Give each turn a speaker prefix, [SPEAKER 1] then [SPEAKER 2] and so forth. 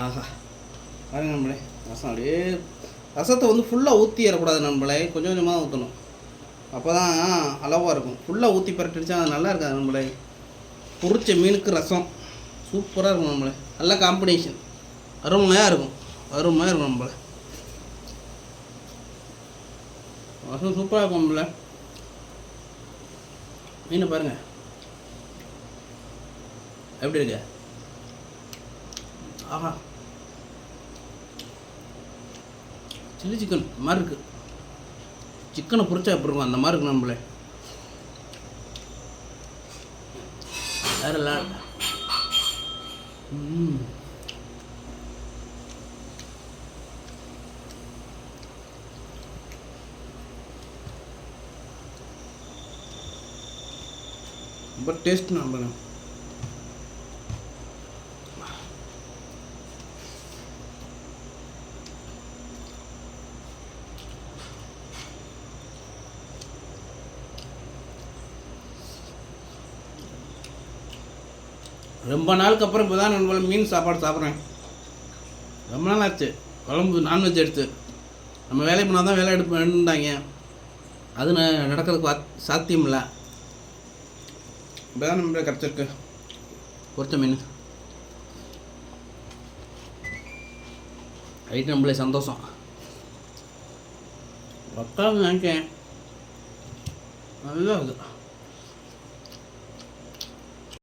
[SPEAKER 1] ஆஹா பாருங்க நம்மளே ரசம் அப்படியே ரசத்தை வந்து ஃபுல்லாக ஊற்றிடக்கூடாது நம்மளே, கொஞ்சம் கொஞ்சமாக ஊற்றணும். அப்போ தான் அளவாக இருக்கும். ஃபுல்லாக ஊற்றி பரட்டிடுச்சா அது நல்லா இருக்காது நம்மளே. பொரிச்ச மீனுக்கு ரசம் சூப்பராக இருக்கும் நம்மளே, நல்ல காம்பினேஷன், அருமையாக இருக்கும், அருமையாக இருக்கும் நம்மளே. ரசம் சூப்பராக இருக்கும் நம்மளே. மீனை பாருங்கள் எப்படி இருக்கு. ஆஹா சில்லி சிக்கன் மாதிரி இருக்குது. சிக்கனை பொரிச்சா எப்படி இருக்கும் அந்த மாதிரி இருக்கும் நம்மளே. வேற இல்லை. ரொம்ப டேஸ்ட் நம்மளே. ரொம்ப நாளுக்கு அப்புறம் இப்போ தான் நம்மள மீன் சாப்பாடு சாப்பிட்றேன். ரொம்ப நாள் ஆச்சு குழம்பு நான்வெஜ் எடுத்து. நம்ம வேலை பண்ணால் தான் வேலை எடுந்தாங்க, அது நடக்கிறதுக்கு சாத்தியம் இல்லை. இப்போ தான் நம்மளே கிடச்சிருக்கு பொரிச்ச மீன். ஐட்டு நம்மளே சந்தோஷம். பக்காவும் நினைக்கேன் நல்லா இருக்குது.